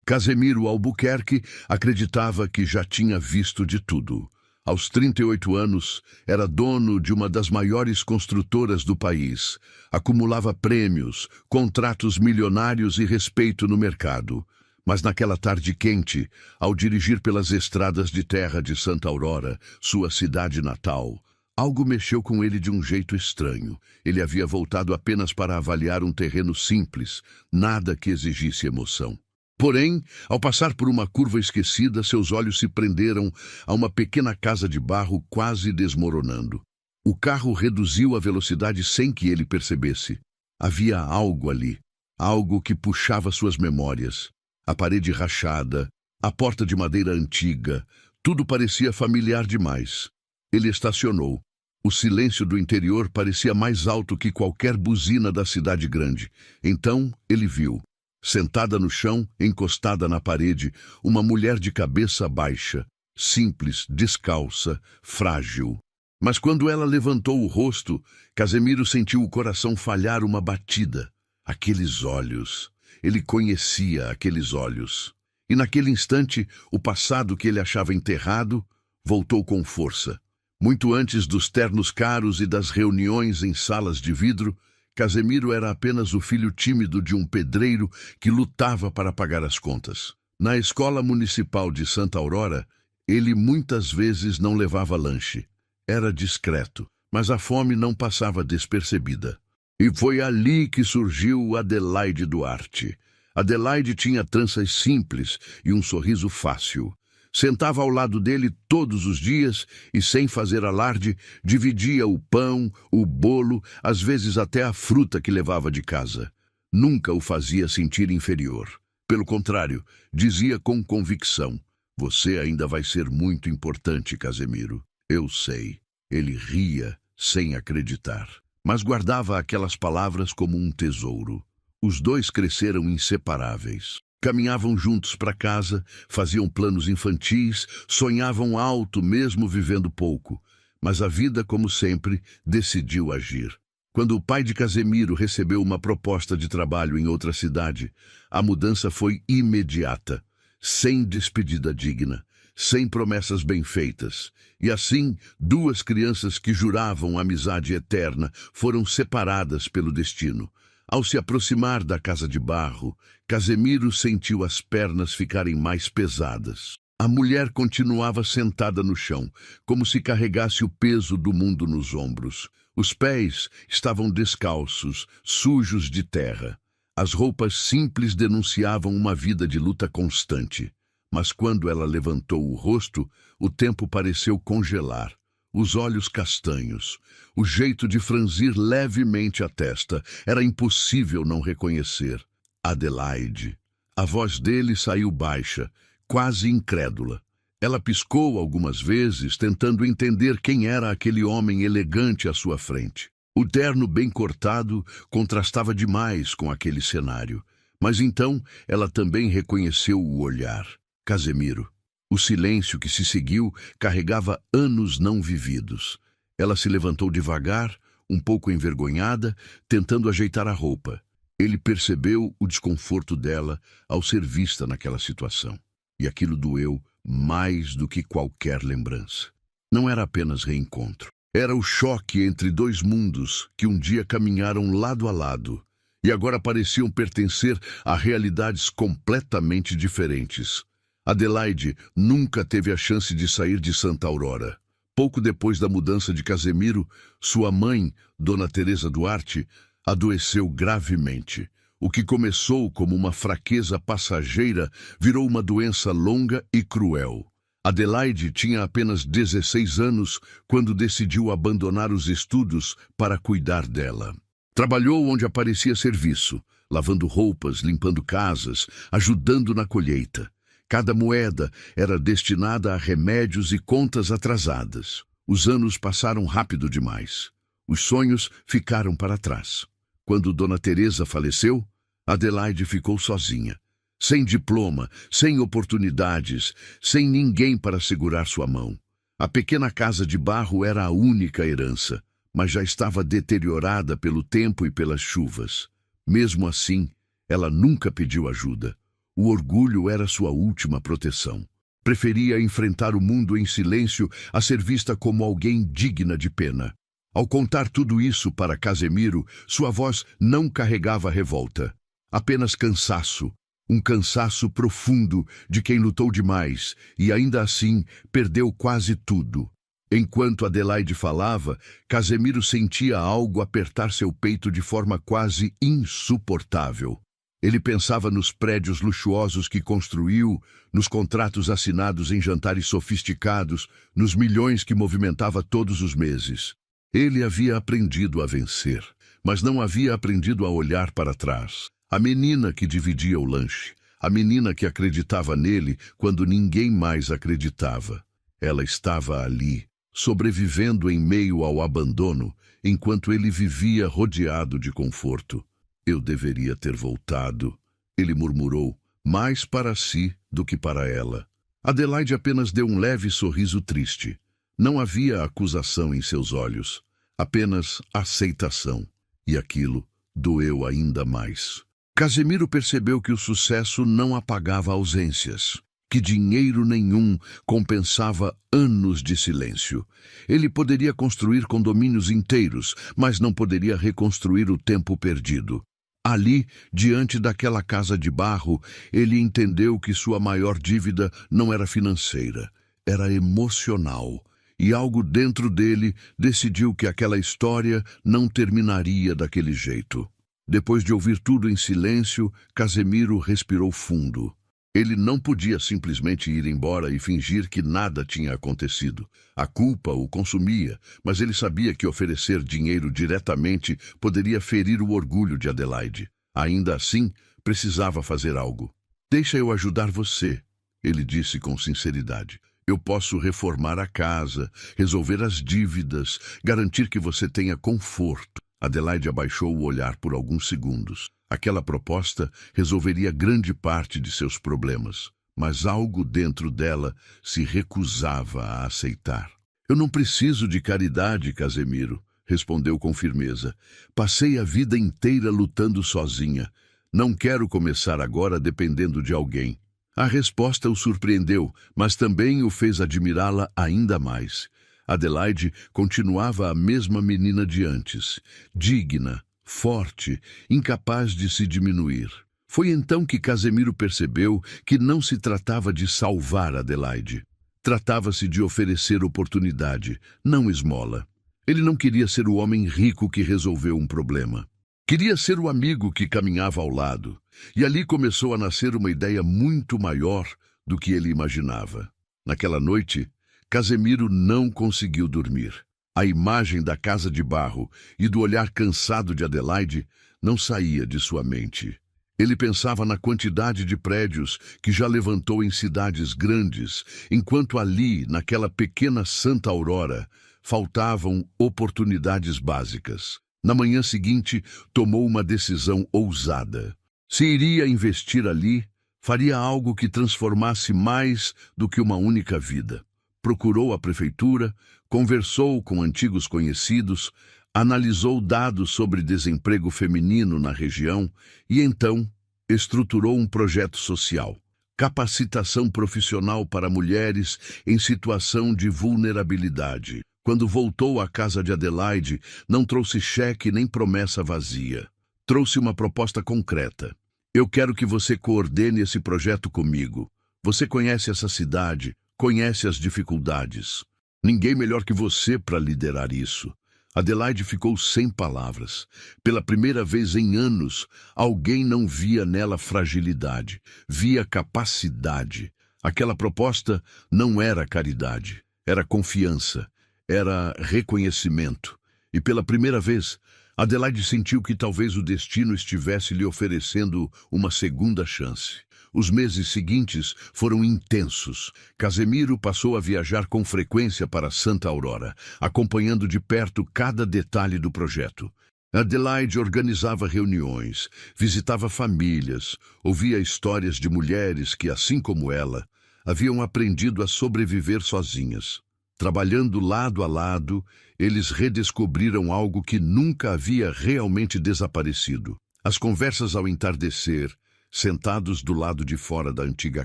Casemiro Albuquerque acreditava que já tinha visto de tudo. Aos 38 anos, era dono de uma das maiores construtoras do país. Acumulava prêmios, contratos milionários e respeito no mercado. Mas naquela tarde quente, ao dirigir pelas estradas de terra de Santa Aurora, sua cidade natal, algo mexeu com ele de um jeito estranho. Ele havia voltado apenas para avaliar um terreno simples, nada que exigisse emoção. Porém, ao passar por uma curva esquecida, seus olhos se prenderam a uma pequena casa de barro quase desmoronando. O carro reduziu a velocidade sem que ele percebesse. Havia algo ali, algo que puxava suas memórias. A parede rachada, a porta de madeira antiga, tudo parecia familiar demais. Ele estacionou. O silêncio do interior parecia mais alto que qualquer buzina da cidade grande. Então, ele viu. Sentada no chão, encostada na parede, uma mulher de cabeça baixa, simples, descalça, frágil. Mas quando ela levantou o rosto, Casemiro sentiu o coração falhar uma batida. Aqueles olhos. Ele conhecia aqueles olhos. E naquele instante, o passado que ele achava enterrado voltou com força. Muito antes dos ternos caros e das reuniões em salas de vidro, Casemiro era apenas o filho tímido de um pedreiro que lutava para pagar as contas. Na escola municipal de Santa Aurora, ele muitas vezes não levava lanche. Era discreto, mas a fome não passava despercebida. E foi ali que surgiu Adelaide Duarte. Adelaide tinha tranças simples e um sorriso fácil. Sentava ao lado dele todos os dias e, sem fazer alarde, dividia o pão, o bolo, às vezes até a fruta que levava de casa. Nunca o fazia sentir inferior. Pelo contrário, dizia com convicção: "Você ainda vai ser muito importante, Casemiro." "Eu sei." Ele ria, sem acreditar, mas guardava aquelas palavras como um tesouro. Os dois cresceram inseparáveis. Caminhavam juntos para casa, faziam planos infantis, sonhavam alto mesmo vivendo pouco. Mas a vida, como sempre, decidiu agir. Quando o pai de Casemiro recebeu uma proposta de trabalho em outra cidade, a mudança foi imediata, sem despedida digna, sem promessas bem feitas. E assim, duas crianças que juravam amizade eterna foram separadas pelo destino. Ao se aproximar da casa de barro, Casemiro sentiu as pernas ficarem mais pesadas. A mulher continuava sentada no chão, como se carregasse o peso do mundo nos ombros. Os pés estavam descalços, sujos de terra. As roupas simples denunciavam uma vida de luta constante. Mas quando ela levantou o rosto, o tempo pareceu congelar. Os olhos castanhos, o jeito de franzir levemente a testa, era impossível não reconhecer. Adelaide. A voz dele saiu baixa, quase incrédula. Ela piscou algumas vezes, tentando entender quem era aquele homem elegante à sua frente. O terno bem cortado contrastava demais com aquele cenário. Mas então ela também reconheceu o olhar. Casemiro. O silêncio que se seguiu carregava anos não vividos. Ela se levantou devagar, um pouco envergonhada, tentando ajeitar a roupa. Ele percebeu o desconforto dela ao ser vista naquela situação. E aquilo doeu mais do que qualquer lembrança. Não era apenas reencontro. Era o choque entre dois mundos que um dia caminharam lado a lado e agora pareciam pertencer a realidades completamente diferentes. Adelaide nunca teve a chance de sair de Santa Aurora. Pouco depois da mudança de Casemiro, sua mãe, Dona Teresa Duarte, adoeceu gravemente. O que começou como uma fraqueza passageira virou uma doença longa e cruel. Adelaide tinha apenas 16 anos quando decidiu abandonar os estudos para cuidar dela. Trabalhou onde aparecia serviço, lavando roupas, limpando casas, ajudando na colheita. Cada moeda era destinada a remédios e contas atrasadas. Os anos passaram rápido demais. Os sonhos ficaram para trás. Quando Dona Teresa faleceu, Adelaide ficou sozinha. Sem diploma, sem oportunidades, sem ninguém para segurar sua mão. A pequena casa de barro era a única herança, mas já estava deteriorada pelo tempo e pelas chuvas. Mesmo assim, ela nunca pediu ajuda. O orgulho era sua última proteção. Preferia enfrentar o mundo em silêncio a ser vista como alguém digna de pena. Ao contar tudo isso para Casemiro, sua voz não carregava revolta. Apenas cansaço. Um cansaço profundo de quem lutou demais e, ainda assim, perdeu quase tudo. Enquanto Adelaide falava, Casemiro sentia algo apertar seu peito de forma quase insuportável. Ele pensava nos prédios luxuosos que construiu, nos contratos assinados em jantares sofisticados, nos milhões que movimentava todos os meses. Ele havia aprendido a vencer, mas não havia aprendido a olhar para trás. A menina que dividia o lanche, a menina que acreditava nele quando ninguém mais acreditava. Ela estava ali, sobrevivendo em meio ao abandono, enquanto ele vivia rodeado de conforto. Eu deveria ter voltado, ele murmurou, mais para si do que para ela. Adelaide apenas deu um leve sorriso triste. Não havia acusação em seus olhos, apenas aceitação. E aquilo doeu ainda mais. Casemiro percebeu que o sucesso não apagava ausências, que dinheiro nenhum compensava anos de silêncio. Ele poderia construir condomínios inteiros, mas não poderia reconstruir o tempo perdido. Ali, diante daquela casa de barro, ele entendeu que sua maior dívida não era financeira, era emocional. E algo dentro dele decidiu que aquela história não terminaria daquele jeito. Depois de ouvir tudo em silêncio, Casemiro respirou fundo. Ele não podia simplesmente ir embora e fingir que nada tinha acontecido. A culpa o consumia, mas ele sabia que oferecer dinheiro diretamente poderia ferir o orgulho de Adelaide. Ainda assim, precisava fazer algo. "Deixa eu ajudar você", ele disse com sinceridade. "Eu posso reformar a casa, resolver as dívidas, garantir que você tenha conforto." Adelaide abaixou o olhar por alguns segundos. Aquela proposta resolveria grande parte de seus problemas, mas algo dentro dela se recusava a aceitar. "Eu não preciso de caridade, Casemiro", respondeu com firmeza. "Passei a vida inteira lutando sozinha. Não quero começar agora dependendo de alguém." A resposta o surpreendeu, mas também o fez admirá-la ainda mais. Adelaide continuava a mesma menina de antes, digna, forte, incapaz de se diminuir. Foi então que Casemiro percebeu que não se tratava de salvar Adelaide. Tratava-se de oferecer oportunidade, não esmola. Ele não queria ser o homem rico que resolveu um problema. Queria ser o amigo que caminhava ao lado. E ali começou a nascer uma ideia muito maior do que ele imaginava. Naquela noite, Casemiro não conseguiu dormir. A imagem da casa de barro e do olhar cansado de Adelaide não saía de sua mente. Ele pensava na quantidade de prédios que já levantou em cidades grandes, enquanto ali, naquela pequena Santa Aurora, faltavam oportunidades básicas. Na manhã seguinte, tomou uma decisão ousada. Se iria investir ali, faria algo que transformasse mais do que uma única vida. Procurou a prefeitura, conversou com antigos conhecidos, analisou dados sobre desemprego feminino na região e então estruturou um projeto social. Capacitação profissional para mulheres em situação de vulnerabilidade. Quando voltou à casa de Adelaide, não trouxe cheque nem promessa vazia. Trouxe uma proposta concreta. "Eu quero que você coordene esse projeto comigo. Você conhece essa cidade, conhece as dificuldades. Ninguém melhor que você para liderar isso." Adelaide ficou sem palavras. Pela primeira vez em anos, alguém não via nela fragilidade, via capacidade. Aquela proposta não era caridade, era confiança, era reconhecimento. E pela primeira vez, Adelaide sentiu que talvez o destino estivesse lhe oferecendo uma segunda chance. Os meses seguintes foram intensos. Casemiro passou a viajar com frequência para Santa Aurora, acompanhando de perto cada detalhe do projeto. Adelaide organizava reuniões, visitava famílias, ouvia histórias de mulheres que, assim como ela, haviam aprendido a sobreviver sozinhas. Trabalhando lado a lado, eles redescobriram algo que nunca havia realmente desaparecido. As conversas ao entardecer, Sentados do lado de fora da antiga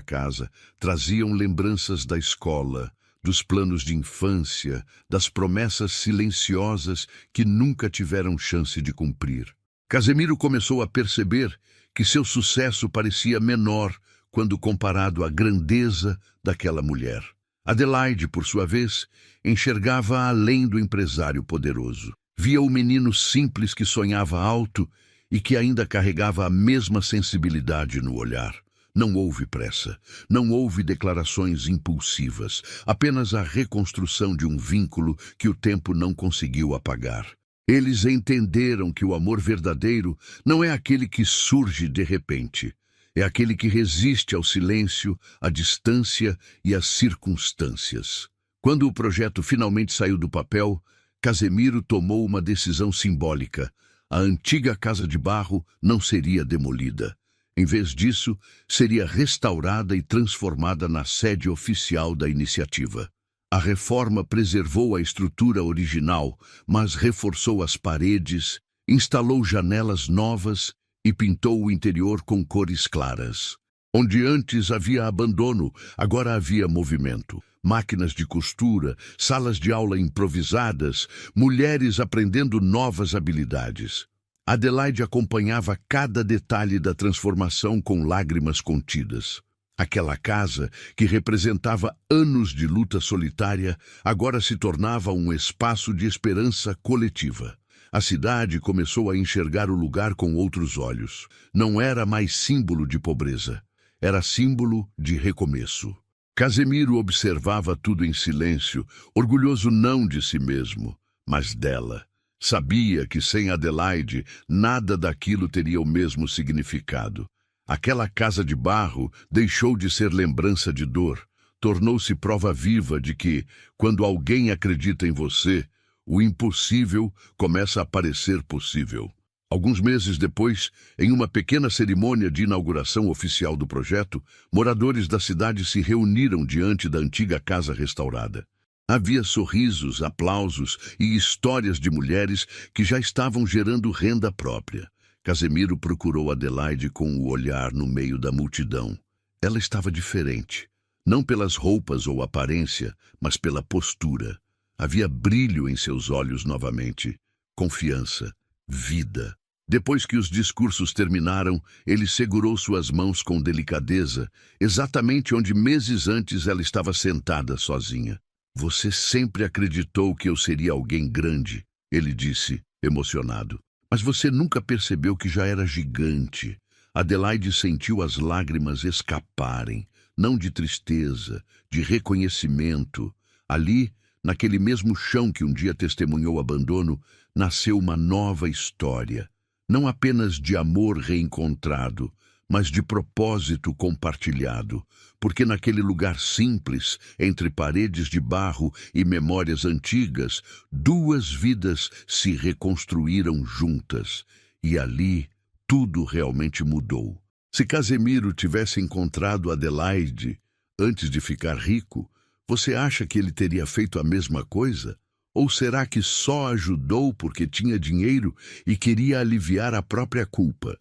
casa, traziam lembranças da escola, dos planos de infância, das promessas silenciosas que nunca tiveram chance de cumprir. Casemiro começou a perceber que seu sucesso parecia menor quando comparado à grandeza daquela mulher. Adelaide, por sua vez, enxergava além do empresário poderoso. Via o menino simples que sonhava alto e que ainda carregava a mesma sensibilidade no olhar. Não houve pressa, não houve declarações impulsivas, apenas a reconstrução de um vínculo que o tempo não conseguiu apagar. Eles entenderam que o amor verdadeiro não é aquele que surge de repente, é aquele que resiste ao silêncio, à distância e às circunstâncias. Quando o projeto finalmente saiu do papel, Casemiro tomou uma decisão simbólica. A antiga casa de barro não seria demolida. Em vez disso, seria restaurada e transformada na sede oficial da iniciativa. A reforma preservou a estrutura original, mas reforçou as paredes, instalou janelas novas e pintou o interior com cores claras. Onde antes havia abandono, agora havia movimento. Máquinas de costura, salas de aula improvisadas, mulheres aprendendo novas habilidades. Adelaide acompanhava cada detalhe da transformação com lágrimas contidas. Aquela casa, que representava anos de luta solitária, agora se tornava um espaço de esperança coletiva. A cidade começou a enxergar o lugar com outros olhos. Não era mais símbolo de pobreza, era símbolo de recomeço. Casemiro observava tudo em silêncio, orgulhoso não de si mesmo, mas dela. Sabia que sem Adelaide, nada daquilo teria o mesmo significado. Aquela casa de barro deixou de ser lembrança de dor, tornou-se prova viva de que, quando alguém acredita em você, o impossível começa a parecer possível. Alguns meses depois, em uma pequena cerimônia de inauguração oficial do projeto, moradores da cidade se reuniram diante da antiga casa restaurada. Havia sorrisos, aplausos e histórias de mulheres que já estavam gerando renda própria. Casemiro procurou Adelaide com o olhar no meio da multidão. Ela estava diferente, não pelas roupas ou aparência, mas pela postura. Havia brilho em seus olhos novamente, confiança, vida. Depois que os discursos terminaram, ele segurou suas mãos com delicadeza, exatamente onde meses antes ela estava sentada sozinha. Você sempre acreditou que eu seria alguém grande, ele disse, emocionado. Mas você nunca percebeu que já era gigante. Adelaide sentiu as lágrimas escaparem, não de tristeza, de reconhecimento. Ali, naquele mesmo chão que um dia testemunhou abandono, nasceu uma nova história. Não apenas de amor reencontrado, mas de propósito compartilhado, porque naquele lugar simples, entre paredes de barro e memórias antigas, duas vidas se reconstruíram juntas, e ali tudo realmente mudou. Se Casemiro tivesse encontrado Adelaide antes de ficar rico, você acha que ele teria feito a mesma coisa? Ou será que só ajudou porque tinha dinheiro e queria aliviar a própria culpa?